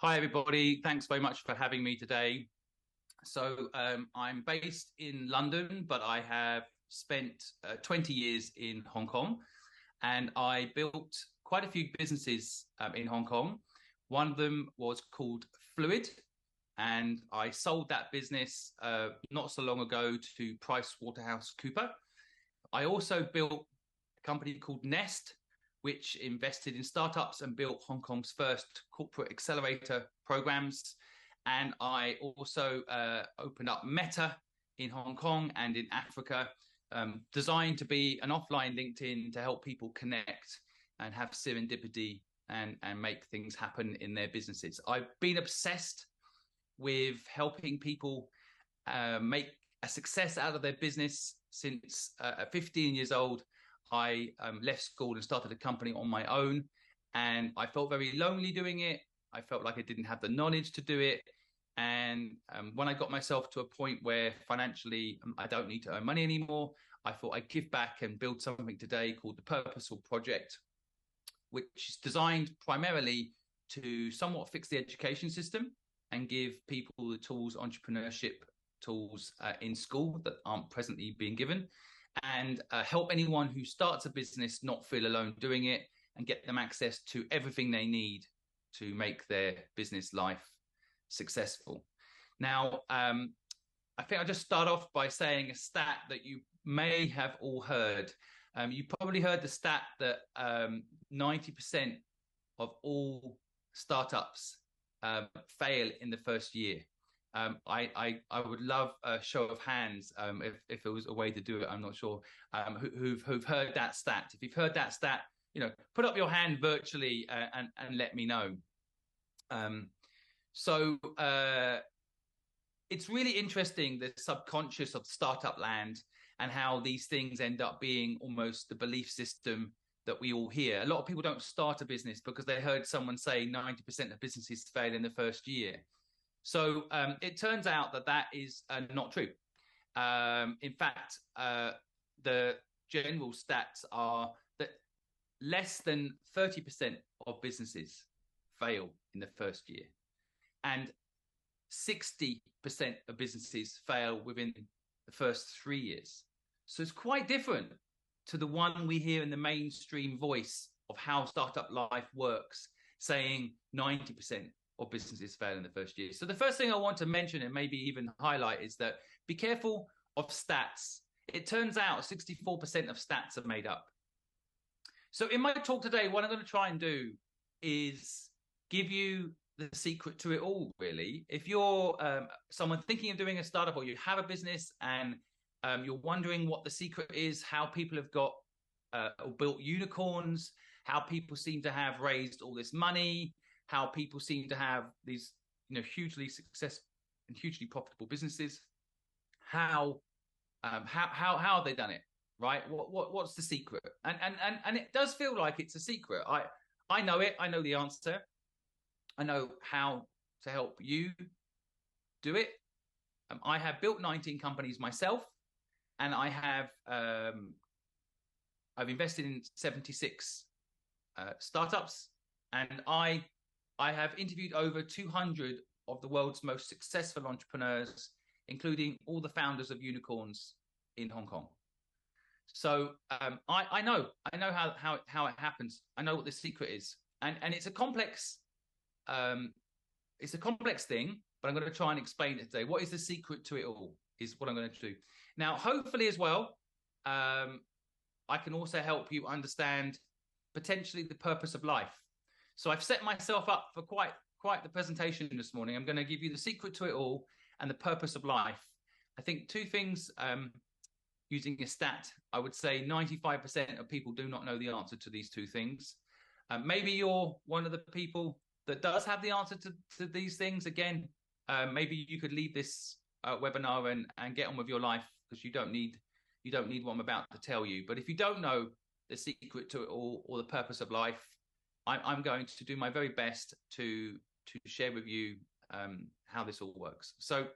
Hi, everybody. Thanks very much for having me today. I'm based in London, but I have spent 20 years in Hong Kong, and I built quite a few businesses in Hong Kong. One of them was called Fluid, and I sold that business not so long ago to PricewaterhouseCoopers. I also built a company called Nest, which invested in startups and built Hong Kong's first corporate accelerator programs. And I also opened up Meta in Hong Kong and in Africa, designed to be an offline LinkedIn to help people connect and have serendipity and make things happen in their businesses. I've been obsessed with helping people make a success out of their business since 15 years old. I left school and started a company on my own, and I felt very lonely doing it. I felt like I didn't have the knowledge to do it. And when I got myself to a point where financially I don't need to earn money anymore, I thought I'd give back and build something today called the Purposeful Project, which is designed primarily to somewhat fix the education system and give people the tools, entrepreneurship tools in school that aren't presently being given, and help anyone who starts a business not feel alone doing it and get them access to everything they need to make their business life successful. Now, I think I'll just start off by saying a stat that you may have all heard. You probably heard the stat that 90% of all startups fail in the first year. I would love a show of hands if there was a way to do it. I'm not sure who've heard that stat. If you've heard that stat, put up your hand virtually and let me know. It's really interesting, the subconscious of startup land and how these things end up being almost the belief system that we all hear. A lot of people don't start a business because they heard someone say 90% of businesses fail in the first year. So it turns out that is not true. In fact, the general stats are that less than 30% of businesses fail in the first year, and 60% of businesses fail within the first 3 years. So it's quite different to the one we hear in the mainstream voice of how startup life works, saying 90% of businesses fail in the first year. So the first thing I want to mention and maybe even highlight is that be careful of stats. It turns out 64% of stats are made up. So in my talk today, what I'm going to try and do is give you the secret to it all, really. If you're someone thinking of doing a startup, or you have a business and you're wondering what the secret is, how people have got or built unicorns, how people seem to have raised all this money, how people seem to have these, hugely successful and hugely profitable businesses. How have they done it, right? What's the secret? And it does feel like it's a secret. I know it. I know the answer. I know how to help you do it. I have built 19 companies myself, and I've invested in 76 startups, and I have interviewed over 200 of the world's most successful entrepreneurs, including all the founders of unicorns in Hong Kong. So I know how it happens. I know what the secret is, and it's a complex thing, but I'm going to try and explain it today. What is the secret to it all is what I'm going to do. Now, hopefully as well, I can also help you understand potentially the purpose of life. So I've set myself up for quite the presentation this morning. I'm going to give you the secret to it all and the purpose of life. I think two things, using a stat, I would say 95% of people do not know the answer to these two things. Maybe you're one of the people that does have the answer to these things. Again, maybe you could leave this webinar and get on with your life, because you don't need what I'm about to tell you. But if you don't know the secret to it all or the purpose of life, I'm going to do my very best to share with you how this all works. So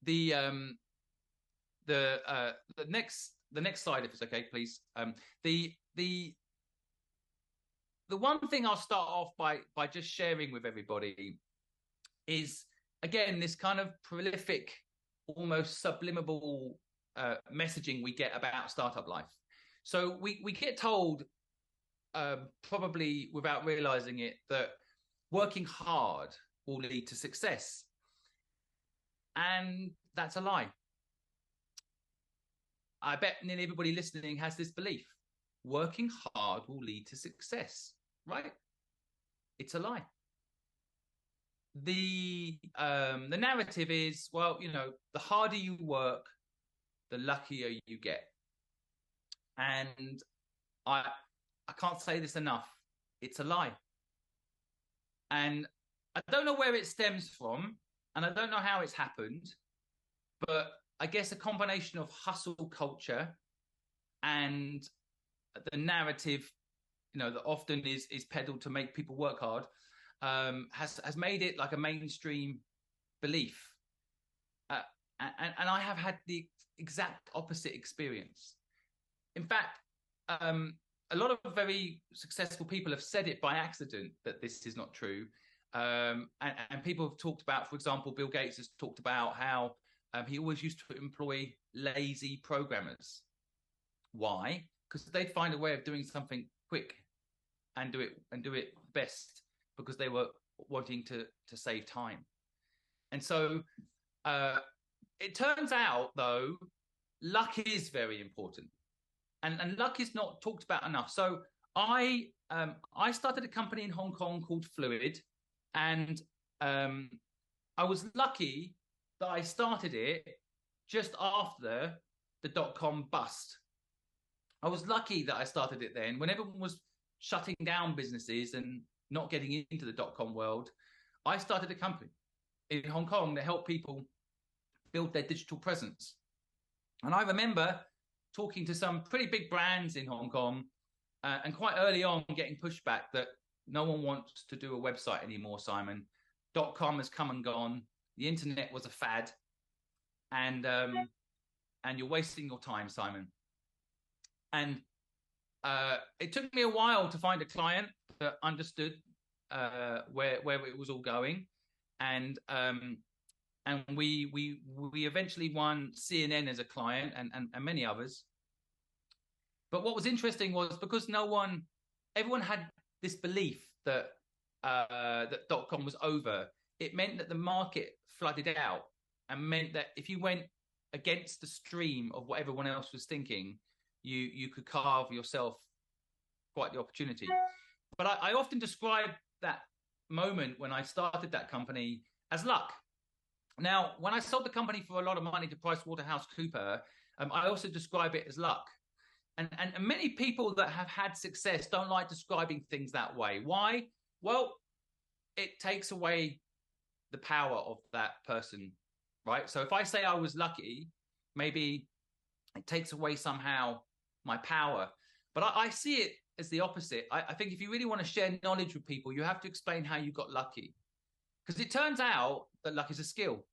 the next slide, if it's okay, please. The the one thing I'll start off by just sharing with everybody is, again, this kind of prolific, almost subliminal messaging we get about startup life. So we get told, probably without realizing it, that working hard will lead to success. And that's a lie. I bet nearly everybody listening has this belief. Working hard will lead to success, right? It's a lie. The narrative is, well, you know, the harder you work, the luckier you get. And I can't say this enough. It's a lie. And I don't know where it stems from, and I don't know how it's happened, but I guess a combination of hustle culture and the narrative, you know, that often is peddled to make people work hard, has made it like a mainstream belief. And I have had the exact opposite experience. In fact, a lot of very successful people have said it by accident that this is not true. And people have talked about, for example, Bill Gates has talked about how he always used to employ lazy programmers. Why? Because they'd find a way of doing something quick and do it best, because they were wanting to save time. And so it turns out, though, luck is very important. And luck is not talked about enough. So I started a company in Hong Kong called Fluid, and I was lucky that I started it just after the dot-com bust. I was lucky that I started it then, when everyone was shutting down businesses and not getting into the dot-com world. I started a company in Hong Kong that helped people build their digital presence. And I remember talking to some pretty big brands in Hong Kong, and quite early on getting pushback that no one wants to do a website anymore, Simon. .com has come and gone. The internet was a fad, and you're wasting your time, Simon. And it took me a while to find a client that understood where it was all going, and we eventually won CNN as a client, and many others. But what was interesting was, because everyone had this belief that that .com was over, it meant that the market flooded out, and meant that if you went against the stream of what everyone else was thinking, you could carve yourself quite the opportunity. But I often describe that moment when I started that company as luck. Now, when I sold the company for a lot of money to PricewaterhouseCoopers, I also describe it as luck. And many people that have had success don't like describing things that way. Why? Well, it takes away the power of that person, right? So if I say I was lucky, maybe it takes away somehow my power. But I see it as the opposite. I think if you really want to share knowledge with people, you have to explain how you got lucky. Because it turns out that luck is a skill.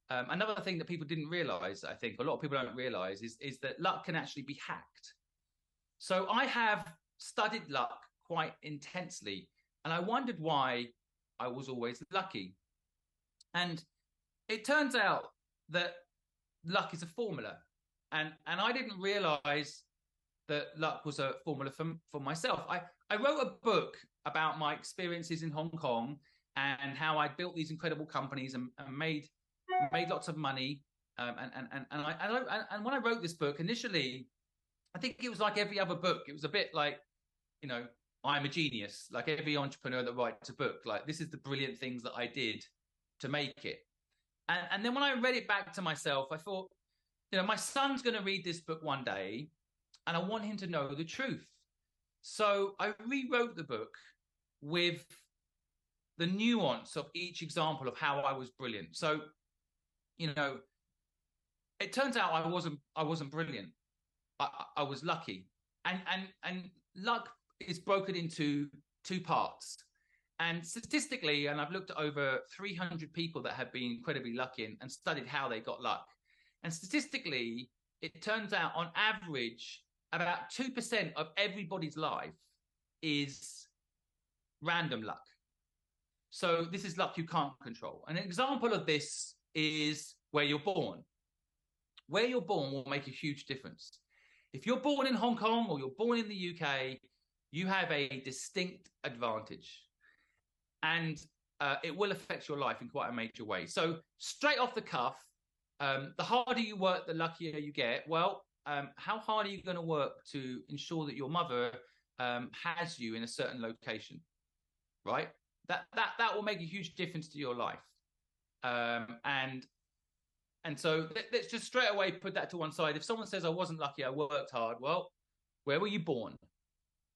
Another thing that people didn't realize, I think a lot of people don't realize, is that luck can actually be hacked. So I have studied luck quite intensely, and I wondered why I was always lucky. And it turns out that luck is a formula. And I didn't realize that luck was a formula for myself. I wrote a book about my experiences in Hong Kong and how I built these incredible companies and made lots of money. And when I wrote this book, initially, I think it was like every other book. It was a bit like, you know, I'm a genius. Like every entrepreneur that writes a book, like this is the brilliant things that I did to make it. And then when I read it back to myself, I thought, you know, my son's going to read this book one day, and I want him to know the truth. So I rewrote the book with the nuance of each example of how I was brilliant. So, you know, it turns out I wasn't brilliant. I was lucky, and luck is broken into two parts. And statistically, and I've looked at over 300 people that have been incredibly lucky and studied how they got luck. And statistically, it turns out on average, about 2% of everybody's life is random luck. So this is luck you can't control. An example of this is where you're born. Where you're born will make a huge difference. If you're born in Hong Kong or you're born in the UK, you have a distinct advantage. And it will affect your life in quite a major way. So straight off the cuff, the harder you work, the luckier you get. Well, how hard are you going to work to ensure that your mother has you in a certain location, right? That will make a huge difference to your life. And so let's just straight away put that to one side. If someone says, I wasn't lucky, I worked hard, well, where were you born?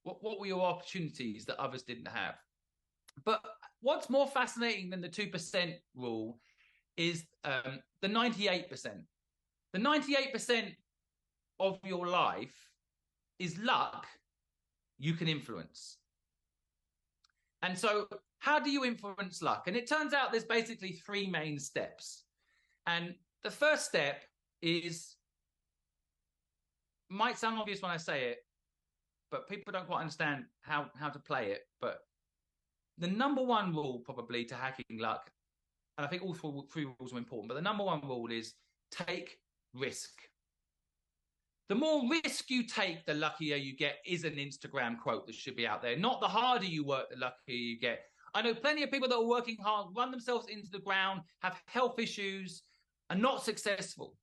What were your opportunities that others didn't have? But what's more fascinating than the 2% rule is the 98%. The 98% of your life is luck you can influence. And so how do you influence luck? And it turns out there's basically 3 main steps. And the first step is, might sound obvious when I say it, but people don't quite understand how to play it. But the number 1 rule probably to hacking luck, and I think all 3 rules are important, but the number 1 rule is take risk. The more risk you take, the luckier you get, is an Instagram quote that should be out there. Not the harder you work, the luckier you get. I know plenty of people that are working hard, run themselves into the ground, have health issues, are not successful.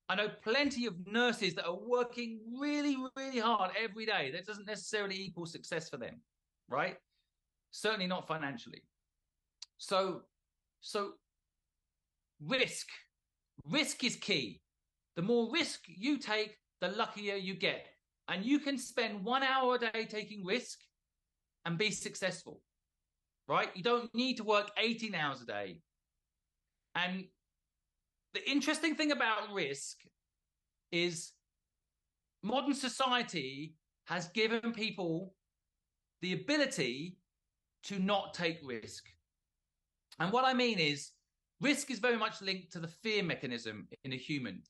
I know plenty of nurses that are working really, really hard every day. That doesn't necessarily equal success for them, right? Certainly not financially. So risk is key. The more risk you take, the luckier you get. And you can spend 1 hour a day taking risk and be successful, right? You don't need to work 18 hours a day. And the interesting thing about risk is modern society has given people the ability to not take risk. And what I mean is, risk is very much linked to the fear mechanism in a human.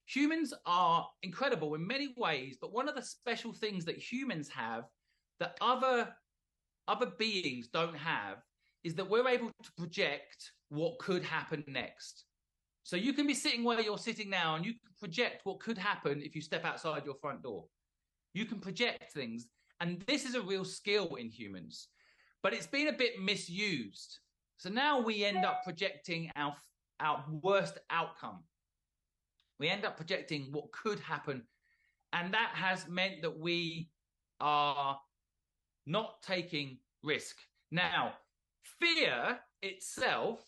Humans are incredible in many ways, but one of the special things that humans have that other beings don't have is that we're able to project what could happen next. So you can be sitting where you're sitting now and you can project what could happen if you step outside your front door. You can project things. And this is a real skill in humans, but it's been a bit misused. So now we end up projecting our worst outcome. We end up projecting what could happen. And that has meant that we are not taking risk. Now, fear itself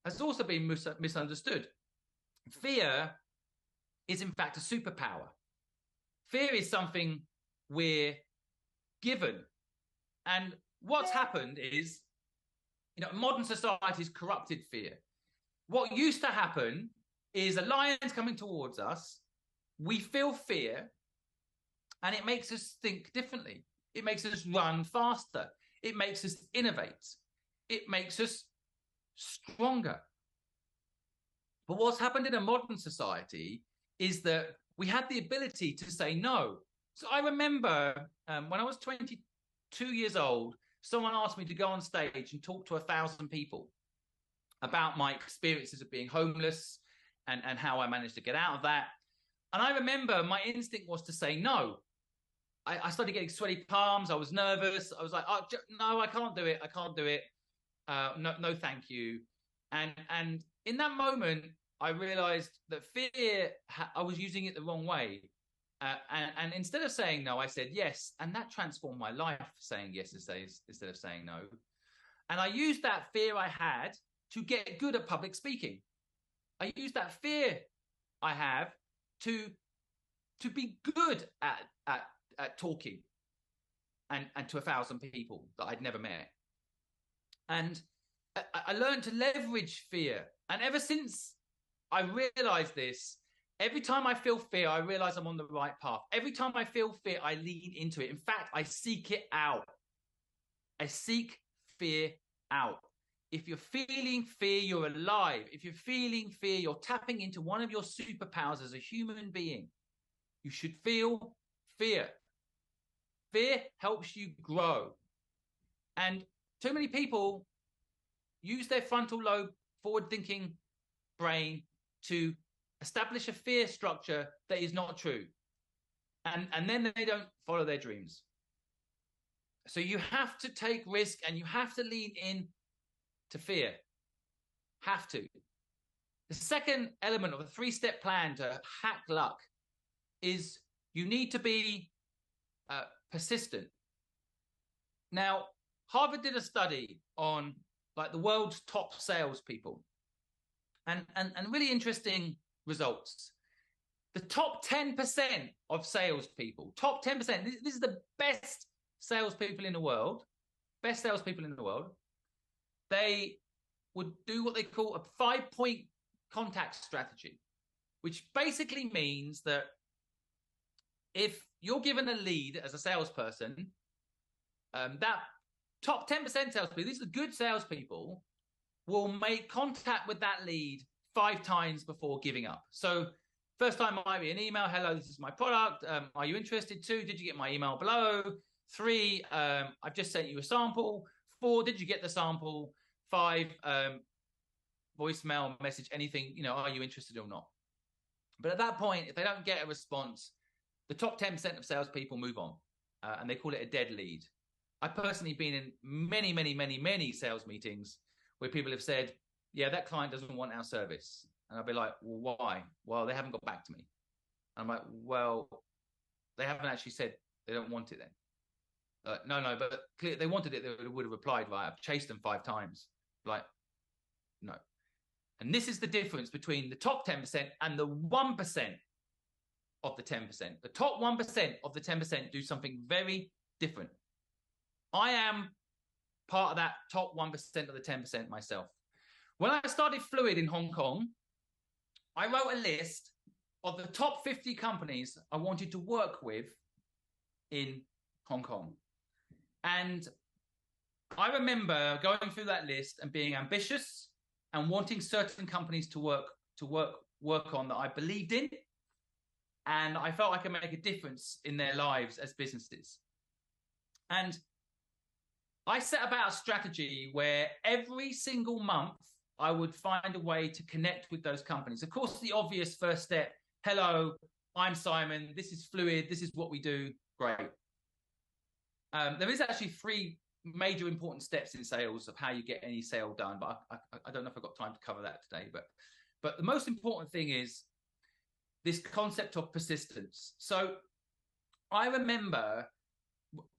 has also been misunderstood. Fear is, in fact, a superpower. Fear is something we're given. And what's happened is, modern society has corrupted fear. What used to happen is a lion's coming towards us, we feel fear, and it makes us think differently. It makes us run faster. It makes us innovate. It makes us stronger. But what's happened in a modern society is that we had the ability to say no. So I remember when I was 22 years old, someone asked me to go on stage and talk to 1,000 people about my experiences of being homeless and how I managed to get out of that. And I remember my instinct was to say no. I started getting sweaty palms. I was nervous. I was like, oh, no, I can't do it. I can't do it. No, thank you. And in that moment, I realized that fear, I was using it the wrong way. And instead of saying no, I said yes. And that transformed my life, saying yes instead of saying no. And I used that fear I had to get good at public speaking. I used that fear I have to be good at talking and to 1,000 people that I'd never met. And I learned to leverage fear. And ever since I realized this, every time I feel fear, I realize I'm on the right path. Every time I feel fear, I lean into it. In fact, I seek it out. I seek fear out. If you're feeling fear, you're alive. If you're feeling fear, you're tapping into one of your superpowers as a human being. You should feel fear. Fear helps you grow. And too many people use their frontal lobe, forward-thinking brain to establish a fear structure that is not true. And then they don't follow their dreams. So you have to take risk and you have to lean in to fear. Have to. The second element of a 3-step plan to hack luck is you need to be persistent. Now, Harvard did a study on like the world's top salespeople, and really interesting results. The top 10% of salespeople, top 10%, this is the best salespeople in the world, they would do what they call a 5-point contact strategy, which basically means that if you're given a lead as a salesperson, that top 10% salespeople, these are good salespeople, will make contact with that lead 5 times before giving up. So first time might be an email. Hello, this is my product. Are you interested? 2, did you get my email below? 3, I've just sent you a sample. 4, did you get the sample? 5, voicemail, message, anything, are you interested or not? But at that point, if they don't get a response, the top 10% of salespeople move on, and they call it a dead lead. I've personally been in many, many, many, many sales meetings where people have said, yeah, that client doesn't want our service. And I'll be like, well, why? Well, they haven't got back to me. And I'm like, well, they haven't actually said they don't want it then. No, but clearly they wanted it, they would have replied, right? I've chased them 5 times. Like, no. And this is the difference between the top 10% and the 1% of the 10%. The top 1% of the 10% do something very different. I am part of that top 1% of the 10% myself. When I started Fluid in Hong Kong, I wrote a list of the top 50 companies I wanted to work with in Hong Kong. And I remember going through that list and being ambitious and wanting certain companies to work on that I believed in, and I felt I could make a difference in their lives as businesses. And I set about a strategy where every single month I would find a way to connect with those companies. Of course, the obvious first step, hello, I'm Simon, this is Fluid, this is what we do, great. There is actually 3 major important steps in sales of how you get any sale done, but I don't know if I've got time to cover that today. But the most important thing is this concept of persistence. So I remember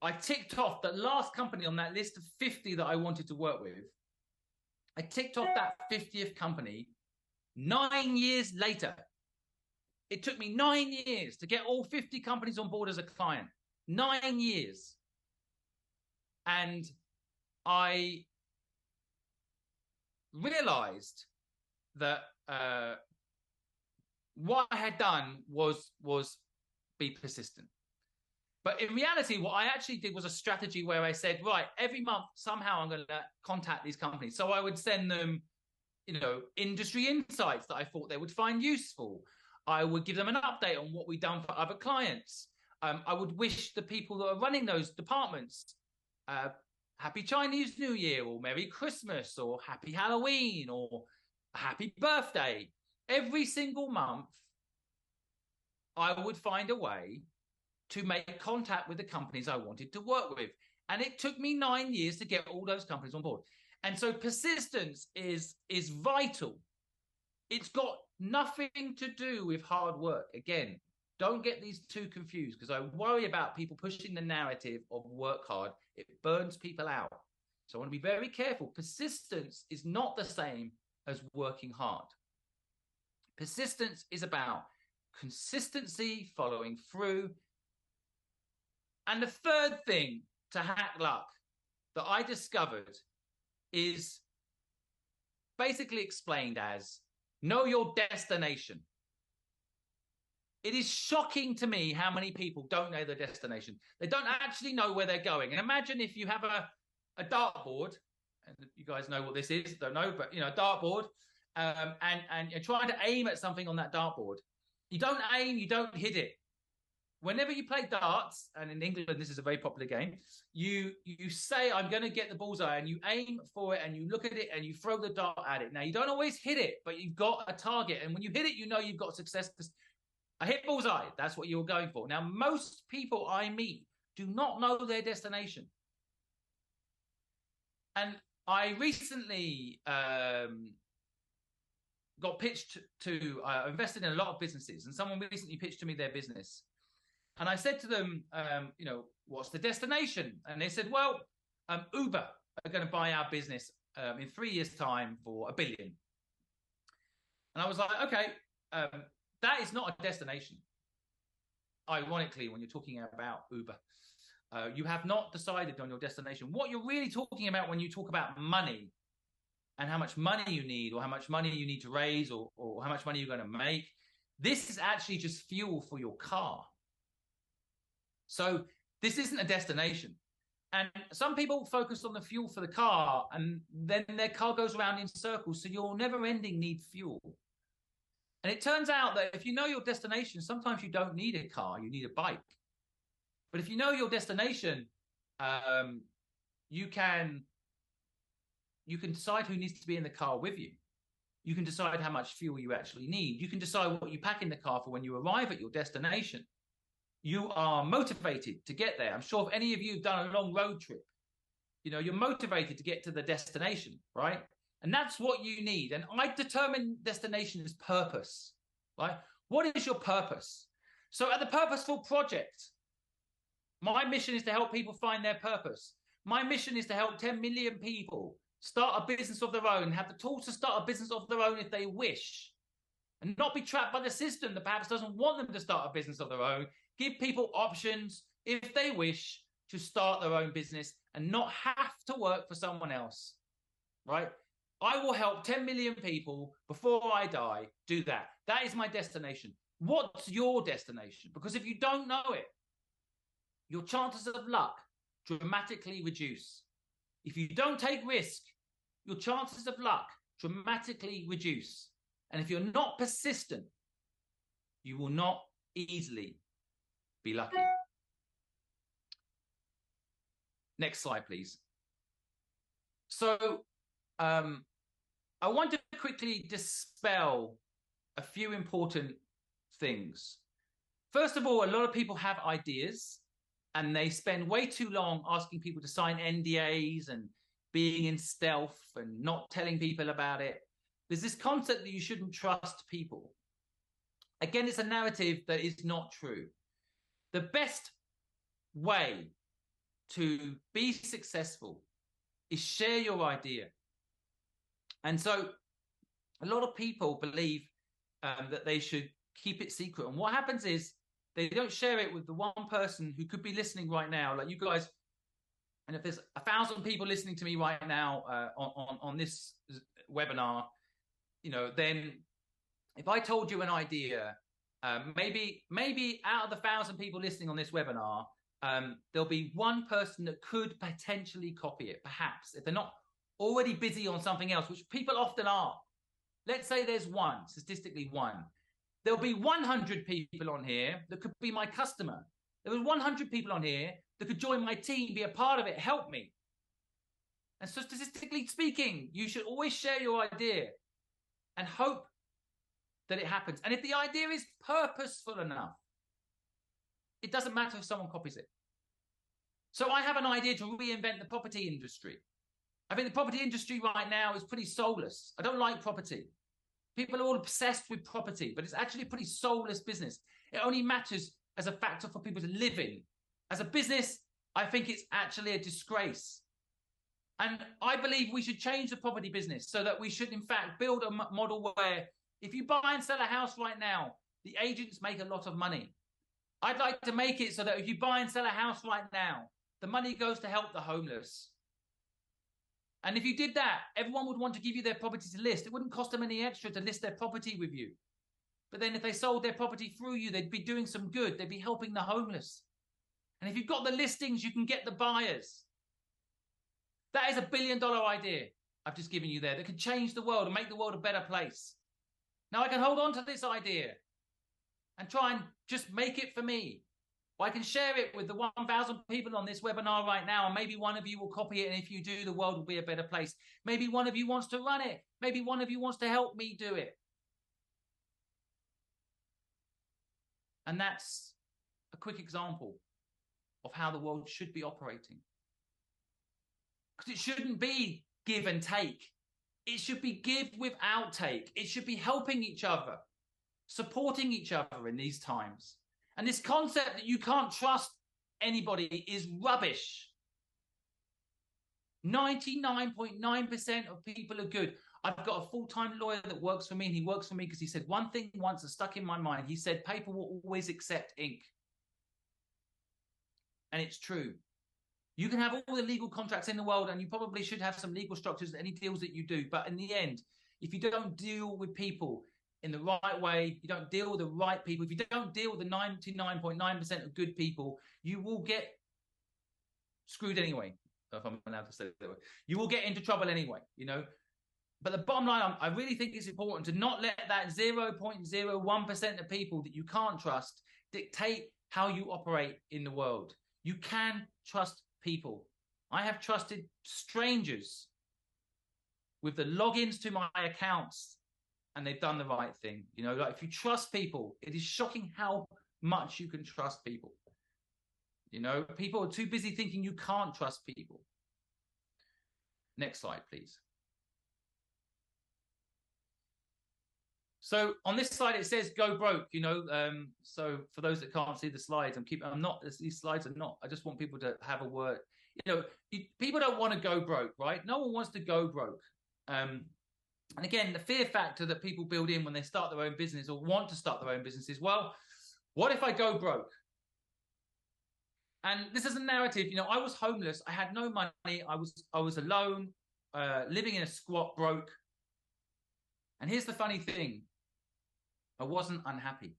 I ticked off the last company on that list of 50 that I wanted to work with. I ticked off that 50th company 9 years later. It took me 9 years to get all 50 companies on board as a client. 9 years. And I realized that what I had done was be persistent. But in reality, what I actually did was a strategy where I said, right, every month, somehow I'm going to contact these companies. So I would send them, industry insights that I thought they would find useful. I would give them an update on what we've done for other clients. I would wish the people that are running those departments Happy Chinese New Year, or Merry Christmas, or Happy Halloween, or Happy Birthday. Every single month, I would find a way to make contact with the companies I wanted to work with. And it took me 9 years to get all those companies on board. And so persistence is vital. It's got nothing to do with hard work. Again, don't get these 2 confused, because I worry about people pushing the narrative of work hard. It burns people out. So I want to be very careful. Persistence is not the same as working hard. Persistence is about consistency, following through. And the third thing to hack luck that I discovered is basically explained as know your destination. It is shocking to me how many people don't know their destination. They don't actually know where they're going. And imagine if you have a dartboard, and you guys know what this is, don't know, but a dartboard, and you're trying to aim at something on that dartboard. You don't aim, you don't hit it. whenever you play darts, and in England this is a very popular game, you say, I'm going to get the bullseye, and you aim for it, and you look at it, and you throw the dart at it. Now, you don't always hit it, but you've got a target, and when you hit it, you know you've got success, because I hit bullseye. That's what you're going for. Now, most people I meet do not know their destination. And I recently got pitched to, invested in a lot of businesses, and someone recently pitched to me their business. And I said to them, what's the destination? And they said, well, Uber are going to buy our business in 3 years' time for $1 billion. And I was like, okay, that is not a destination. Ironically, when you're talking about Uber, you have not decided on your destination. What you're really talking about when you talk about money and how much money you need, or how much money you need to raise, or how much money you're going to make, this is actually just fuel for your car. So this isn't a destination. And some people focus on the fuel for the car, and then their car goes around in circles, so you'll never-ending need fuel. And it turns out that if you know your destination, sometimes you don't need a car, you need a bike. But if you know your destination, you can decide who needs to be in the car with you. You can decide how much fuel you actually need. You can decide what you pack in the car for when you arrive at your destination. You are motivated to get there. I'm sure if any of you have done a long road trip, you're motivated to get to the destination, right? And that's what you need. And I determine destination as purpose, right? What is your purpose? So at the Purposeful Project, my mission is to help people find their purpose. My mission is to help 10 million people start a business of their own, have the tools to start a business of their own if they wish, and not be trapped by the system that perhaps doesn't want them to start a business of their own. Give people options if they wish to start their own business and not have to work for someone else, right? I will help 10 million people before I die do that. That is my destination. What's your destination? Because if you don't know it, your chances of luck dramatically reduce. If you don't take risk, your chances of luck dramatically reduce. And if you're not persistent, you will not easily be lucky. Next slide, please. So I want to quickly dispel a few important things. First of all, a lot of people have ideas, and they spend way too long asking people to sign NDAs and being in stealth and not telling people about it. There's this concept that you shouldn't trust people. Again, it's a narrative that is not true. The best way to be successful is share your idea. And so a lot of people believe that they should keep it secret. And what happens is they don't share it with the one person who could be listening right now, like you guys. And if there's 1,000 people listening to me right now on this webinar, then if I told you an idea, maybe out of the 1,000 people listening on this webinar, there'll be one person that could potentially copy it, perhaps, if they're not already busy on something else, which people often are. Let's say there's one, statistically one. There'll be 100 people on here that could be my customer. There was 100 people on here that could join my team, be a part of it, help me. And so statistically speaking, you should always share your idea and hope that it happens. And if the idea is purposeful enough, it doesn't matter if someone copies it. So I have an idea to reinvent the property industry. I think the property industry right now is pretty soulless. I don't like property. People are all obsessed with property, but it's actually a pretty soulless business. It only matters as a factor for people to live in. As a business, I think it's actually a disgrace. And I believe we should change the property business so that we should, in fact, build a model where if you buy and sell a house right now, the agents make a lot of money. I'd like to make it so that if you buy and sell a house right now, the money goes to help the homeless. And if you did that, everyone would want to give you their property to list. It wouldn't cost them any extra to list their property with you. But then if they sold their property through you, they'd be doing some good. They'd be helping the homeless. And if you've got the listings, you can get the buyers. That is $1 billion idea I've just given you there that could change the world and make the world a better place. Now I can hold on to this idea and try and just make it for me. Or I can share it with the 1,000 people on this webinar right now, and maybe one of you will copy it, and if you do, the world will be a better place. Maybe one of you wants to run it. Maybe one of you wants to help me do it. And that's a quick example of how the world should be operating. Because it shouldn't be give and take. It should be give without take. It should be helping each other, supporting each other in these times. And this concept that you can't trust anybody is rubbish. 99.9% of people are good. I've got a full-time lawyer that works for me, and he works for me because he said one thing once that stuck in my mind. He said, paper will always accept ink. And it's true. You can have all the legal contracts in the world, and you probably should have some legal structures in any deals that you do. But in the end, if you don't deal with people in the right way, you don't deal with the right people, if you don't deal with the 99.9% of good people, you will get screwed anyway, if I'm allowed to say it that way. You will get into trouble anyway, you know. But the bottom line, I really think it's important to not let that 0.01% of people that you can't trust dictate how you operate in the world. You can trust people. I have trusted strangers with the logins to my accounts, and they've done the right thing. You know, like if you trust people, it is shocking how much you can trust people. You know, people are too busy thinking you can't trust people. Next slide, please. So on this slide, it says go broke, you know. So for those that can't see the slides, these slides are not, I just want people to have a word. You know, people don't want to go broke, right? No one wants to go broke. And again, the fear factor that people build in when they start their own business or want to start their own business is, well, what if I go broke? And this is a narrative. You know, I was homeless. I had no money. I was alone, living in a squat, broke. And here's the funny thing. I wasn't unhappy.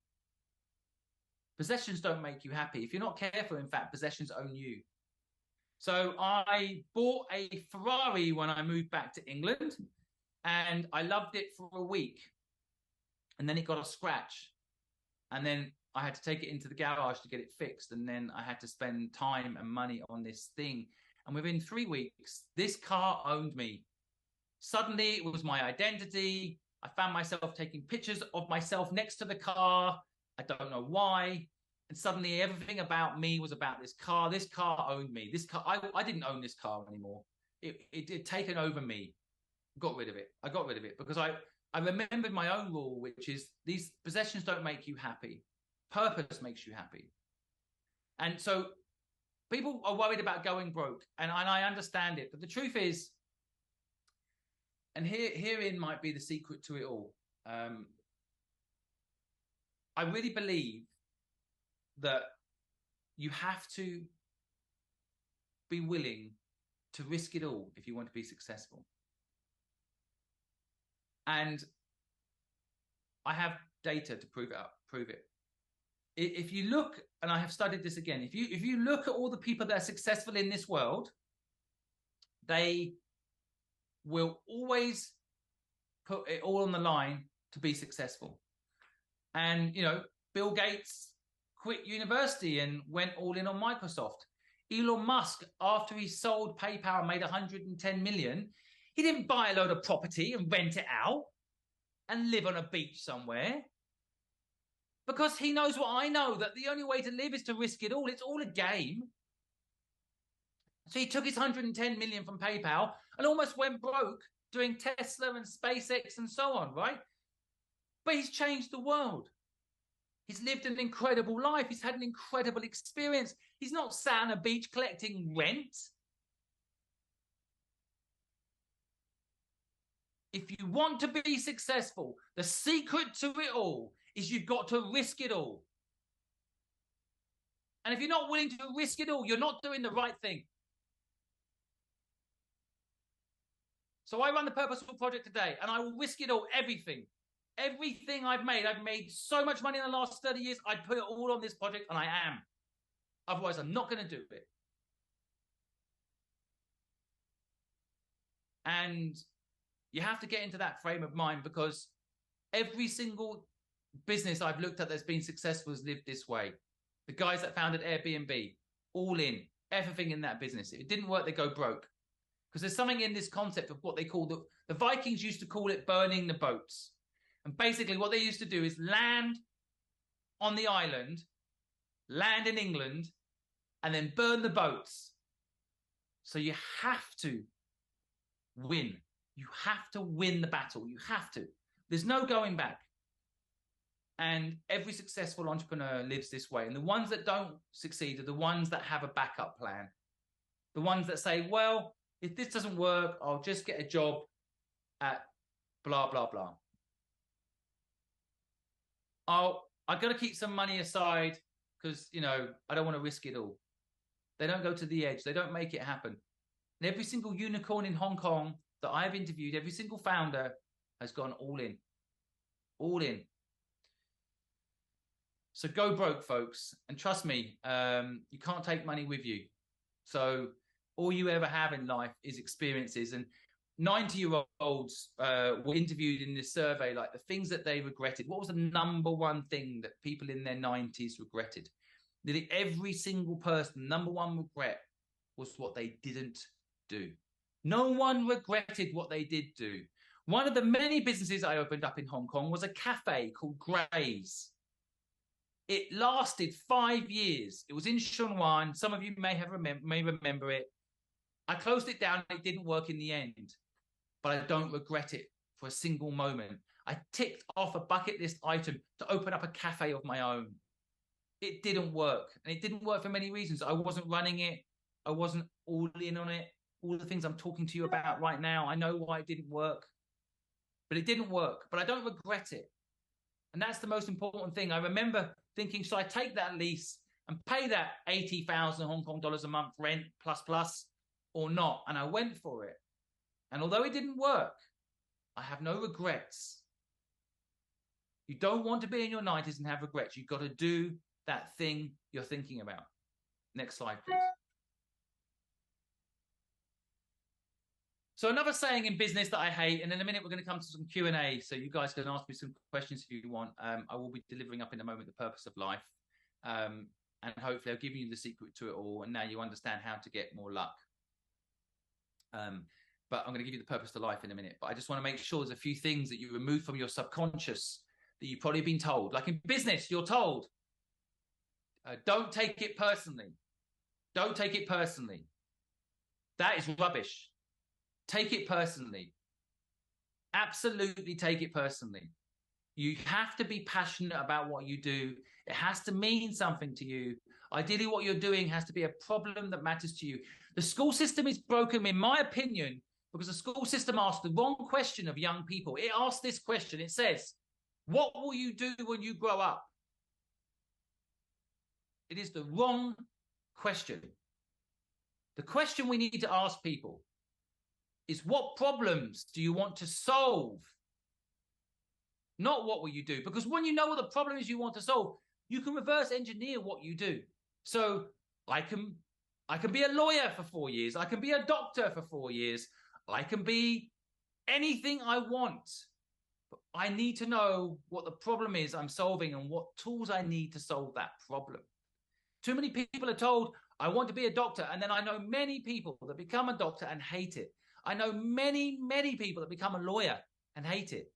Possessions don't make you happy. If you're not careful, in fact, possessions own you. So I bought a Ferrari when I moved back to England, and I loved it for a week. And then it got a scratch. And then I had to take it into the garage to get it fixed. And then I had to spend time and money on this thing. And within 3 weeks, this car owned me. Suddenly, it was my identity. I found myself taking pictures of myself next to the car. I don't know why. And suddenly everything about me was about this car. This car owned me. This car, I didn't own this car anymore. It had taken over me. Got rid of it. I got rid of it because I remembered my own rule, which is these possessions don't make you happy. Purpose makes you happy. And so people are worried about going broke. And I understand it. But the truth is, and herein might be the secret to it all. I really believe that you have to be willing to risk it all if you want to be successful. And I have data to prove it. If you look, and I have studied this again, if you look at all the people that are successful in this world, they will always put it all on the line to be successful. And, you know, Bill Gates quit university and went all in on Microsoft. Elon Musk, after he sold PayPal and made 110 million, he didn't buy a load of property and rent it out and live on a beach somewhere. Because he knows what I know, that the only way to live is to risk it all. It's all a game. So he took his 110 million from PayPal and almost went broke doing Tesla and SpaceX and so on, right? But he's changed the world. He's lived an incredible life. He's had an incredible experience. He's not sat on a beach collecting rent. If you want to be successful, the secret to it all is you've got to risk it all. And if you're not willing to risk it all, you're not doing the right thing. So I run the Purposeful Project today, and I will risk it all, everything. Everything I've made so much money in the last 30 years, I'd put it all on this project, and I am. Otherwise, I'm not going to do it. And you have to get into that frame of mind, because every single business I've looked at that's been successful has lived this way. The guys that founded Airbnb, all in, everything in that business. If it didn't work, they go broke. Because there's something in this concept of what they call the Vikings used to call it burning the boats. And basically what they used to do is land on the island, land in England, and then burn the boats. So you have to win. You have to win the battle. You have to. There's no going back. And every successful entrepreneur lives this way. And the ones that don't succeed are the ones that have a backup plan. The ones that say, well, if this doesn't work, I'll just get a job at blah, blah, blah. I've got to keep some money aside because, you know, I don't want to risk it all. They don't go to the edge. They don't make it happen. And every single unicorn in Hong Kong that I've interviewed, every single founder has gone all in. All in. So go broke, folks. And trust me, you can't take money with you. So all you ever have in life is experiences. And 90-year-olds were interviewed in this survey, like the things that they regretted. What was the number one thing that people in their 90s regretted? Nearly every single person, number one regret was what they didn't do. No one regretted what they did do. One of the many businesses I opened up in Hong Kong was a cafe called Gray's. It lasted 5 years. It was in Sheung Wan. Some of you may remember it. I closed it down. It didn't work in the end, but I don't regret it for a single moment. I ticked off a bucket list item to open up a cafe of my own. It didn't work, and it didn't work for many reasons. I wasn't running it. I wasn't all in on it. All the things I'm talking to you about right now, I know why it didn't work, but it didn't work, but I don't regret it. And that's the most important thing. I remember thinking, should I take that lease and pay that 80,000 Hong Kong dollars a month rent plus or not? And I went for it. And although it didn't work, I have no regrets. You don't want to be in your 90s and have regrets. You've got to do that thing you're thinking about. Next slide, please. So another saying in business that I hate, and in a minute we're going to come to some Q&A, so you guys can ask me some questions if you want. I will be delivering up in a moment the purpose of life, and hopefully I'll give you the secret to it all, and now you understand how to get more luck. But I'm going to give you the purpose to life in a minute. But I just want to make sure there's a few things that you remove from your subconscious that you've probably been told. Like in business, you're told, don't take it personally. Don't take it personally. That is rubbish. Take it personally. Absolutely take it personally. You have to be passionate about what you do. It has to mean something to you. Ideally, what you're doing has to be a problem that matters to you. The school system is broken, in my opinion, because the school system asks the wrong question of young people. It asks this question. It says, what will you do when you grow up? It is the wrong question. The question we need to ask people is, what problems do you want to solve? Not what will you do? Because when you know what the problem is you want to solve, you can reverse engineer what you do. So I can be a lawyer for 4 years. I can be a doctor for 4 years. I can be anything I want. But I need to know what the problem is I'm solving and what tools I need to solve that problem. Too many people are told, I want to be a doctor. And then I know many people that become a doctor and hate it. I know many, many people that become a lawyer and hate it,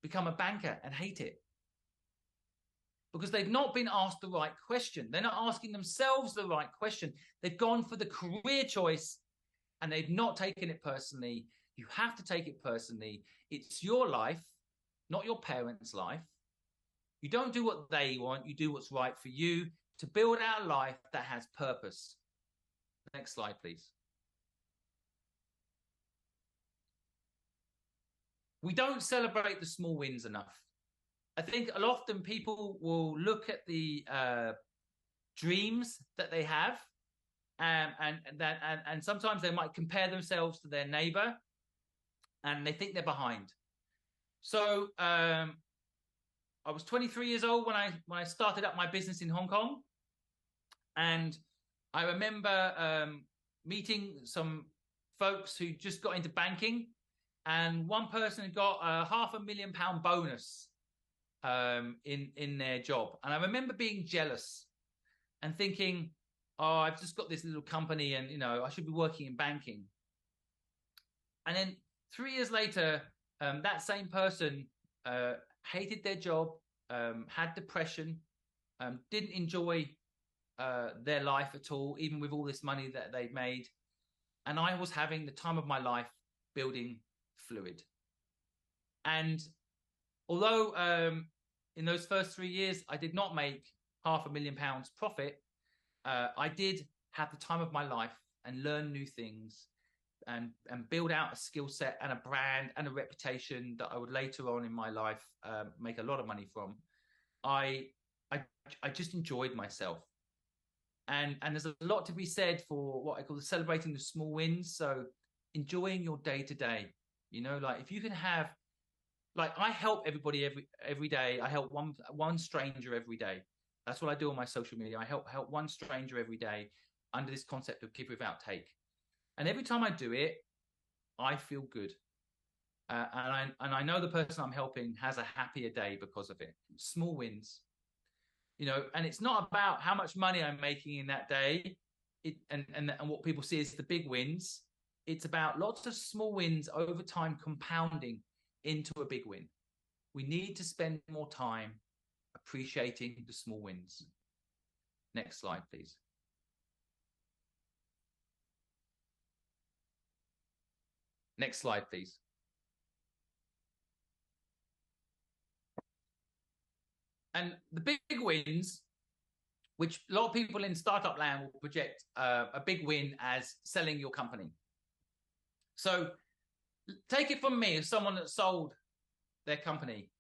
become a banker and hate it. Because they've not been asked the right question. They're not asking themselves the right question. They've gone for the career choice and they've not taken it personally. You have to take it personally. It's your life, not your parents' life. You don't do what they want. You do what's right for you to build out a life that has purpose. Next slide, please. We don't celebrate the small wins enough. I think often people will look at the dreams that they have, and sometimes they might compare themselves to their neighbor, and they think they're behind. So I was 23 years old when I started up my business in Hong Kong, and I remember meeting some folks who just got into banking. And one person had got a £500,000 bonus in their job. And I remember being jealous. and thinking, oh, I've just got this little company and, you know, I should be working in banking. And then 3 years later, that same person hated their job, had depression, didn't enjoy their life at all, even with all this money that they'd made. And I was having the time of my life building Fluid. And although in those first 3 years, I did not make £500,000 profit, I did have the time of my life and learn new things and build out a skill set and a brand and a reputation that I would later on in my life make a lot of money from. I just enjoyed myself. And there's a lot to be said for what I call celebrating the small wins. So enjoying your day to day, you know, like if you can have, like I help everybody every day. I help one stranger every day. That's what I do on my social media. I help one stranger every day under this concept of give without take. And every time I do it, I feel good. And I know the person I'm helping has a happier day because of it. Small wins. You know, and it's not about how much money I'm making in that day, and what people see as the big wins. It's about lots of small wins over time compounding into a big win. We need to spend more time appreciating the small wins. Next slide, please. Next slide, please. And the big wins, which a lot of people in startup land will project a big win as selling your company. So take it from me as someone that sold their company.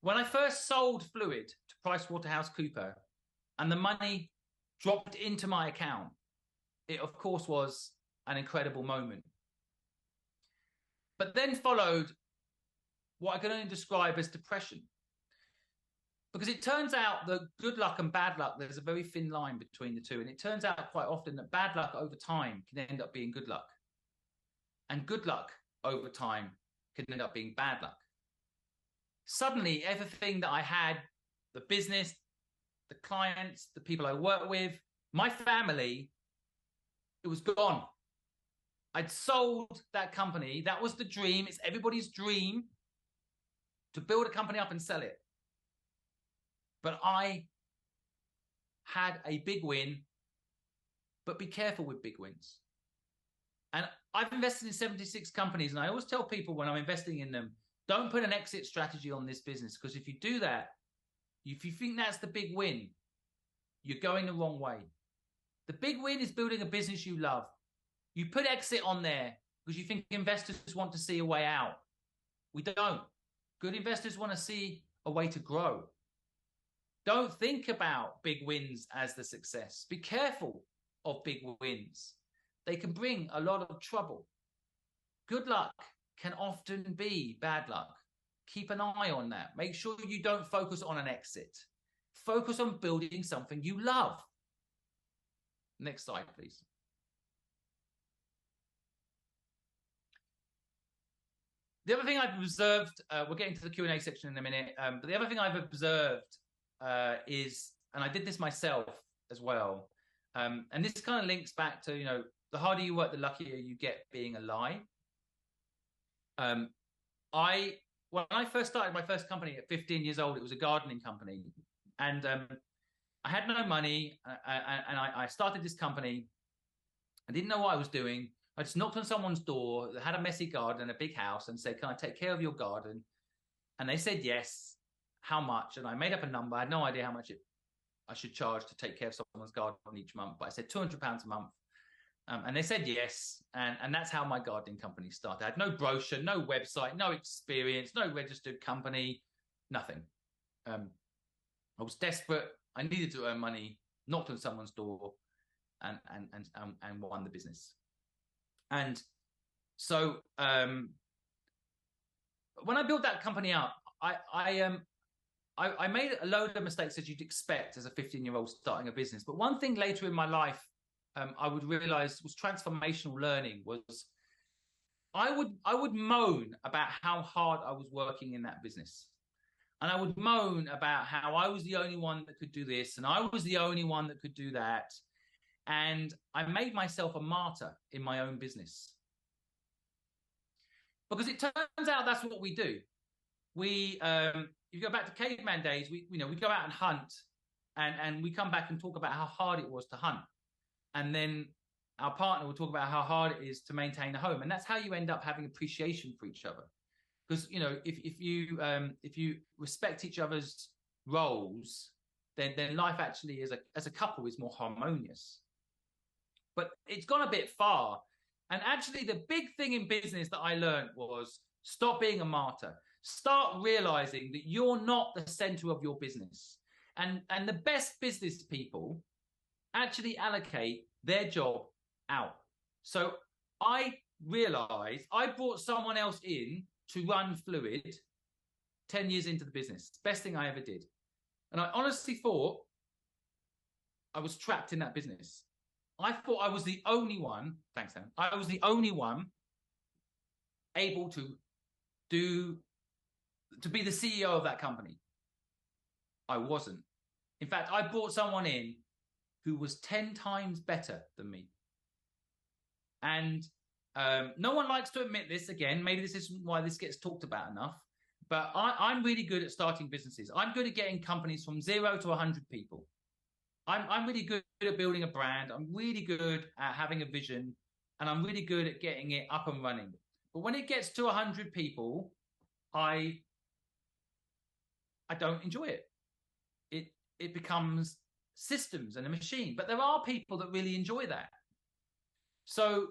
When I first sold Fluid to PricewaterhouseCoopers and the money dropped into my account, it of course was an incredible moment. But then followed what I can only describe as depression. Because it turns out that good luck and bad luck, there's a very thin line between the two. And it turns out quite often that bad luck over time can end up being good luck. And good luck over time can end up being bad luck. Suddenly, everything that I had, the business, the clients, the people I work with, my family, it was gone. I'd sold that company. That was the dream. It's everybody's dream to build a company up and sell it. But I had a big win, but be careful with big wins. And I've invested in 76 companies, and I always tell people when I'm investing in them, don't put an exit strategy on this business, because if you do that, if you think that's the big win, you're going the wrong way. The big win is building a business you love. You put exit on there because you think investors want to see a way out. We don't. Good investors want to see a way to grow. Don't think about big wins as the success. Be careful of big wins. They can bring a lot of trouble. Good luck can often be bad luck. Keep an eye on that. Make sure you don't focus on an exit. Focus on building something you love. Next slide, please. The other thing I've observed, we're getting to the Q&A section in a minute, but the other thing I've observed is, and I did this myself as well, and this kind of links back to, you know, the harder you work, the luckier you get being alive. When I first started my first company at 15 years old, it was a gardening company, and I had no money, and I started this company. I didn't know what I was doing. I just knocked on someone's door that had a messy garden and a big house and said, can I take care of your garden? And they said yes. How much? And I made up a number. I had no idea how much I should charge to take care of someone's garden each month, but I said £200 a month. And they said yes. And that's how my gardening company started. I had no brochure, no website, no experience, no registered company, nothing. I was desperate. I needed to earn money, knocked on someone's door and won the business. And so when I built that company up, I made a load of mistakes as you'd expect as a 15-year-old starting a business. But one thing later in my life I would realize was transformational learning was I would moan about how hard I was working in that business. And I would moan about how I was the only one that could do this, and I was the only one that could do that. And I made myself a martyr in my own business. Because it turns out that's what we do. We, if you go back to caveman days, we go out and hunt, and we come back and talk about how hard it was to hunt. And then our partner will talk about how hard it is to maintain a home. And that's how you end up having appreciation for each other. Because, if you respect each other's roles, then life actually as a couple is more harmonious. But it's gone a bit far. And actually, the big thing in business that I learned was stop being a martyr. Start realizing that you're not the center of your business. And the best business people actually allocate their job out. So I realized I brought someone else in to run Fluid 10 years into the business. Best thing I ever did. And I honestly thought I was trapped in that business. I thought I was the only one, thanks, Sam. I was the only one able to be the CEO of that company. I wasn't. In fact, I brought someone in who was 10 times better than me. And no one likes to admit this. Again, maybe this isn't why this gets talked about enough, but I'm really good at starting businesses. I'm good at getting companies from 0 to 100 people. I'm really good at building a brand. I'm really good at having a vision, and I'm really good at getting it up and running. But when it gets to 100 people, I don't enjoy it. It becomes systems and a machine. But there are people that really enjoy that. So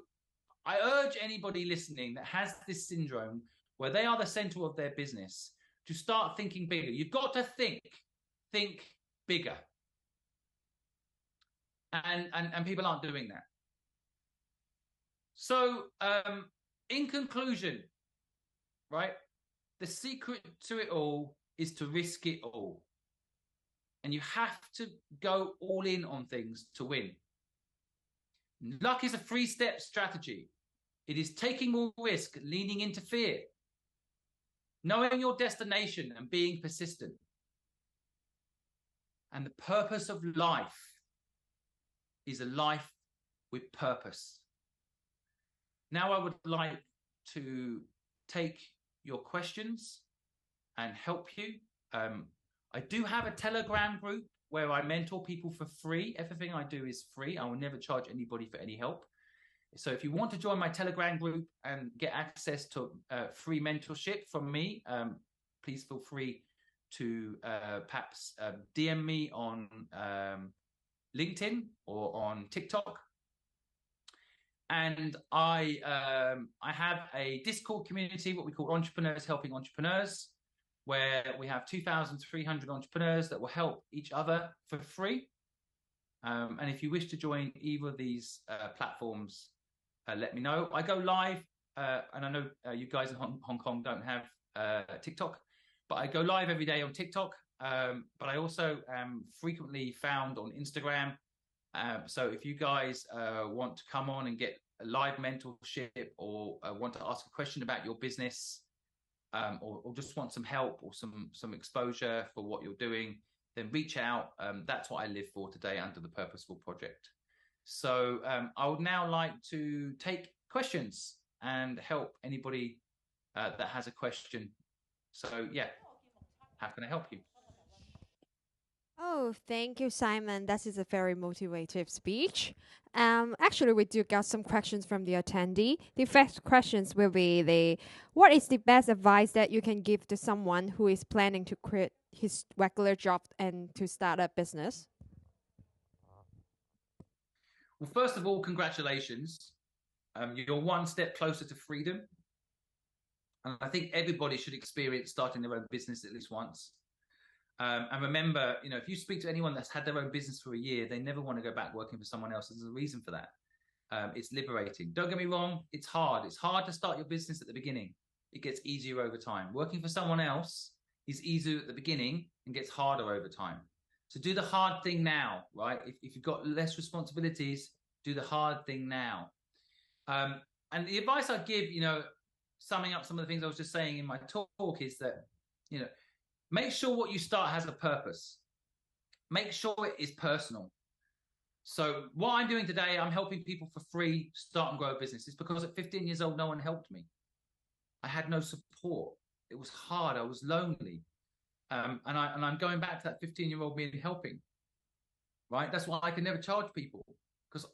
I urge anybody listening that has this syndrome where they are the center of their business to start thinking bigger. You've got to think bigger. And people aren't doing that. So in conclusion, right, the secret to it all is to risk it all. And you have to go all in on things to win. Luck is a 3-step strategy. It is taking more risk, leaning into fear, knowing your destination and being persistent. And the purpose of life is a life with purpose. Now I would like to take your questions and help you. I do have a Telegram group where I mentor people for free. Everything I do is free. I will never charge anybody for any help. So if you want to join my Telegram group and get access to free mentorship from me, please feel free to perhaps DM me on LinkedIn or on TikTok. And I have a Discord community, what we call Entrepreneurs Helping Entrepreneurs, where we have 2,300 entrepreneurs that will help each other for free. And if you wish to join either of these platforms, let me know. I go live, and I know you guys in Hong Kong don't have TikTok, but I go live every day on TikTok. But I also am frequently found on Instagram. So if you guys want to come on and get a live mentorship, or want to ask a question about your business, or just want some help or some exposure for what you're doing, then reach out. That's what I live for today under the Purposeful Project. So I would now like to take questions and help anybody that has a question. So yeah, how can I help you? Oh, thank you, Simon. That is a very motivative speech. Actually, we do got some questions from the attendee. The first questions will be what is the best advice that you can give to someone who is planning to quit his regular job and to start a business? Well, first of all, congratulations. You're one step closer to freedom. And I think everybody should experience starting their own business at least once. And remember, if you speak to anyone that's had their own business for a year, they never want to go back working for someone else. There's a reason for that. It's liberating. Don't get me wrong. It's hard. It's hard to start your business at the beginning. It gets easier over time. Working for someone else is easier at the beginning and gets harder over time. So do the hard thing now, right? If you've got less responsibilities, do the hard thing now. And the advice I'd give, summing up some of the things I was just saying in my talk is that, make sure what you start has a purpose. Make sure it is personal. So what I'm doing today, I'm helping people for free start and grow a business. It's because at 15 years old, no one helped me. I had no support. It was hard. I was lonely. And I'm going back to that 15-year-old me and helping. Right? That's why I can never charge people. Because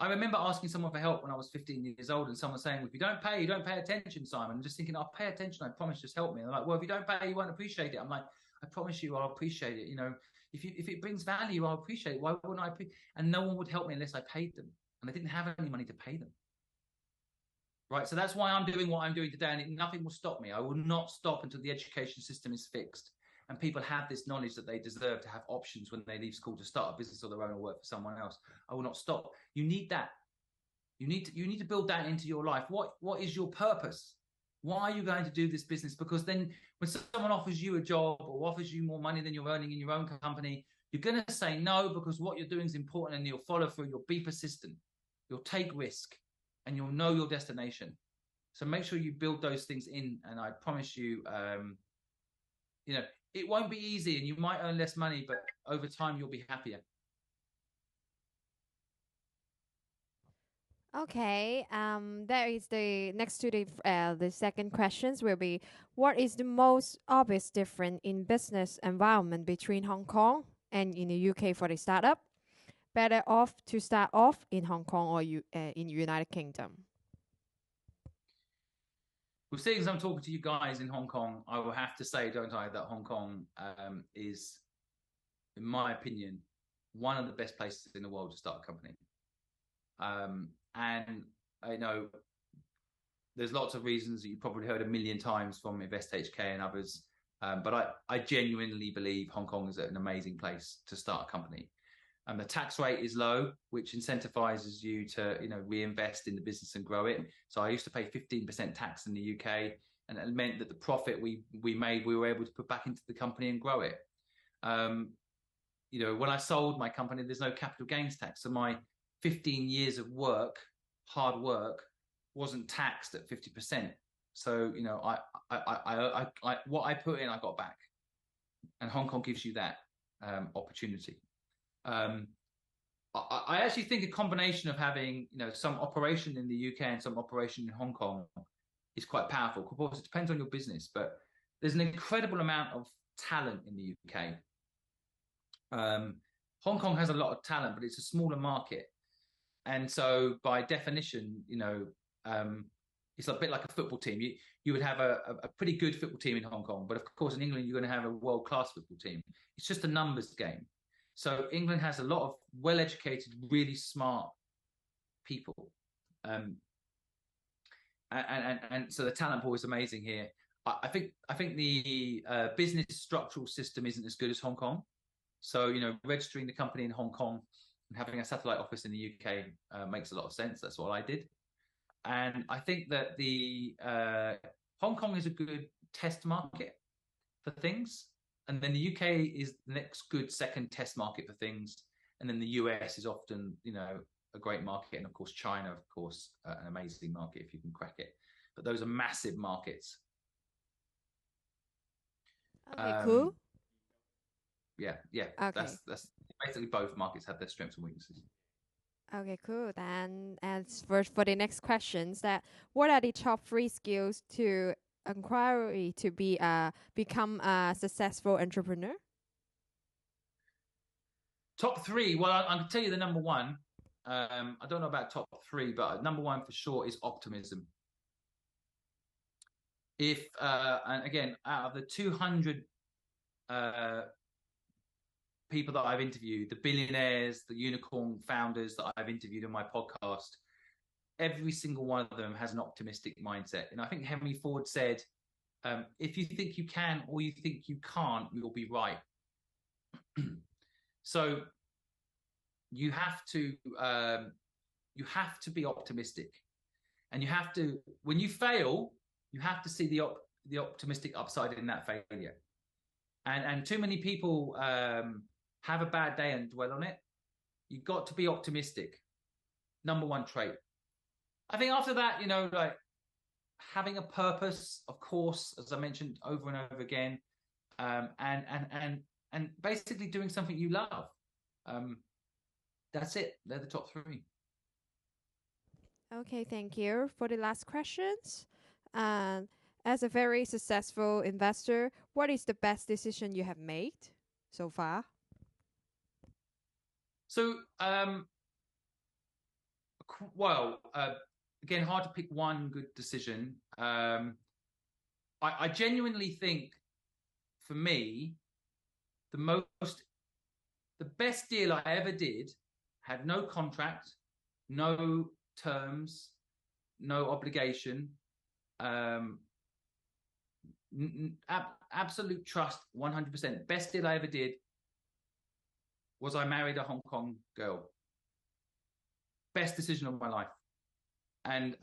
I remember asking someone for help when I was 15 years old, and someone saying, if you don't pay, you don't pay attention, Simon. I'm just thinking, I'll pay attention. I promise, just help me. And they're like, well, if you don't pay, you won't appreciate it. I'm like, I promise you, I'll appreciate it. You know, if it brings value, I'll appreciate it. Why wouldn't I? And no one would help me unless I paid them. And I didn't have any money to pay them. Right. So that's why I'm doing what I'm doing today. And nothing will stop me. I will not stop until the education system is fixed. And people have this knowledge that they deserve to have options when they leave school to start a business of their own or work for someone else. I will not stop. You need that. You need to build that into your life. What is your purpose? Why are you going to do this business? Because then when someone offers you a job or offers you more money than you're earning in your own company, you're going to say no, because what you're doing is important, and you'll follow through. You'll be persistent. You'll take risk, and you'll know your destination. So make sure you build those things in. And I promise you, you know, it won't be easy, and you might earn less money, but over time you'll be happier. Okay, that is the next to the second questions will be, what is the most obvious difference in business environment between Hong Kong and in the UK for the startup? Better off to start off in Hong Kong or in United Kingdom? Well, seeing as I'm talking to you guys in Hong Kong, I will have to say, don't I, that Hong Kong is, in my opinion, one of the best places in the world to start a company. And I know there's lots of reasons that you've probably heard a million times from InvestHK and others, but I genuinely believe Hong Kong is an amazing place to start a company. The tax rate is low, which incentivizes you to, you know, reinvest in the business and grow it. So I used to pay 15% tax in the UK, and it meant that the profit we made, we were able to put back into the company and grow it. You know, when I sold my company, there's no capital gains tax. So my 15 years of work, hard work, wasn't taxed at 50%. So, you know, I what I put in, I got back. And Hong Kong gives you that opportunity. I actually think a combination of having, you know, some operation in the UK and some operation in Hong Kong is quite powerful. Of course, it depends on your business, but there's an incredible amount of talent in the UK. Hong Kong has a lot of talent, but it's a smaller market. And so by definition, you know, it's a bit like a football team. You would have a pretty good football team in Hong Kong, but of course in England, you're going to have a world-class football team. It's just a numbers game. So England has a lot of well-educated, really smart people. And so the talent pool is amazing here. I think the business structural system isn't as good as Hong Kong. So, you know, registering the company in Hong Kong and having a satellite office in the UK makes a lot of sense. That's what I did. And I think that the Hong Kong is a good test market for things. And then the UK is the next good second test market for things. And then the US is often, you know, a great market. And of course, China, of course, an amazing market if you can crack it. But those are massive markets. Okay, cool. Yeah. Okay. That's basically both markets have their strengths and weaknesses. Okay, cool. Then, as for the next questions, that what are the top 3 skills to acquire to become a successful entrepreneur? Top 3. Well, I can tell you the number 1. I don't know about top 3, but number 1 for sure is optimism. If and again, out of the 200 people that I've interviewed, the billionaires, the unicorn founders that I've interviewed in my podcast, every single one of them has an optimistic mindset. And I think Henry Ford said, if you think you can or you think you can't, you'll be right. So you have to be optimistic, and you have to, when you fail, you have to see the optimistic upside in that failure. And too many people have a bad day and dwell on it. You've got to be optimistic. Number 1 trait. I think after that, you know, like having a purpose, of course, as I mentioned over and over again, and basically doing something you love. That's it. They're the top three. Okay, thank you. For the last questions, as a very successful investor, what is the best decision you have made so far? So, well, again, hard to pick one good decision. I genuinely think, for me, the best deal I ever did had no contract, no terms, no obligation, absolute trust, 100%. Best deal I ever did was I married a Hong Kong girl. Best decision of my life. And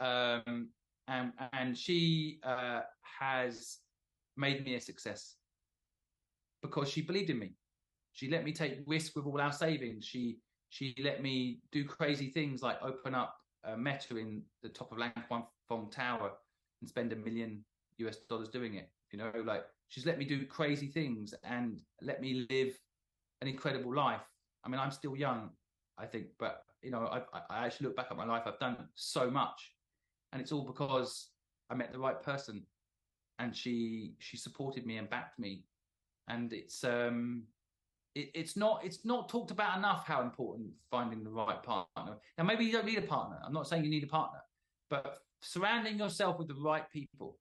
she has made me a success because she believed in me. She let me take risks with all our savings. She let me do crazy things like open up Meta in the top of Lang Kwang Tower and spend $1 million doing it. You know, like she's let me do crazy things and let me live an incredible life. I mean, I'm still young, I think, but you know, I actually look back at my life. I've done so much, and it's all because I met the right person, and she supported me and backed me, and it's not talked about enough how important finding the right partner. Now, maybe you don't need a partner. I'm not saying you need a partner, but surrounding yourself with the right people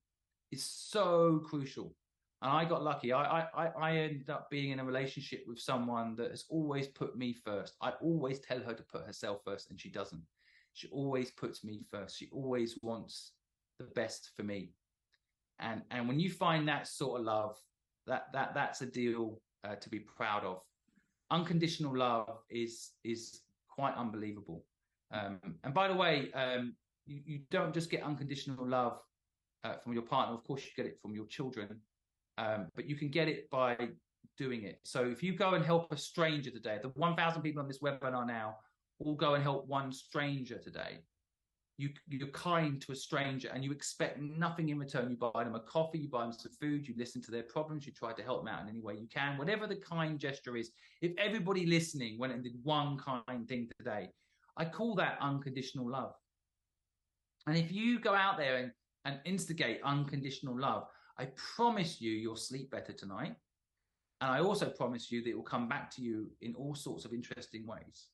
is so crucial. And I got lucky. I ended up being in a relationship with someone that has always put me first. I always tell her to put herself first, and she doesn't. She always puts me first. She always wants the best for me. And when you find that sort of love, that's a deal to be proud of. Unconditional love is quite unbelievable. And by the way, you don't just get unconditional love from your partner. Of course, you get it from your children. But you can get it by doing it. So if you go and help a stranger today, the 1,000 people on this webinar now all go and help one stranger today. You're kind to a stranger and you expect nothing in return. You buy them a coffee, you buy them some food, you listen to their problems, you try to help them out in any way you can. Whatever the kind gesture is, if everybody listening went and did one kind thing today, I call that unconditional love. And if you go out there and instigate unconditional love, I promise you, you'll sleep better tonight. And I also promise you that it will come back to you in all sorts of interesting ways.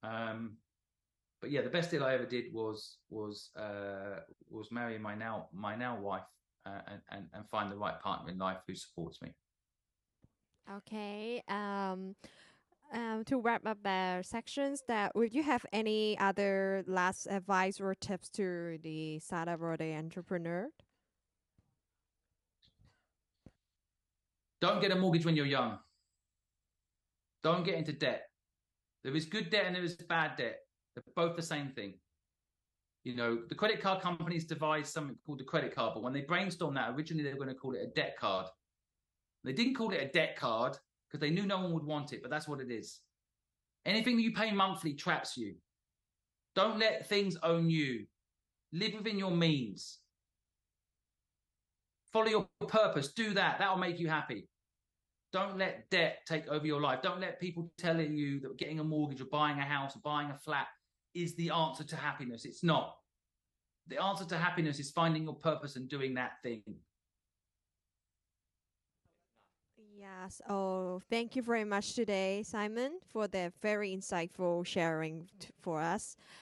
But yeah, the best deal I ever did was marry my now wife and find the right partner in life who supports me. Okay. To wrap up the sections, that would you have any other last advice or tips to the startup or the entrepreneur? Don't get a mortgage when you're young. Don't get into debt. There is good debt and there is bad debt. They're both the same thing. You know, the credit card companies devised something called the credit card, but when they brainstormed that, originally they were going to call it a debt card. They didn't call it a debt card because they knew no one would want it, but that's what it is. Anything that you pay monthly traps you. Don't let things own you. Live within your means. Follow your purpose. Do that. That'll make you happy. Don't let debt take over your life. Don't let people tell you that getting a mortgage or buying a house or buying a flat is the answer to happiness. It's not. The answer to happiness is finding your purpose and doing that thing. Yes. Oh, thank you very much today, Simon, for the very insightful sharing for us.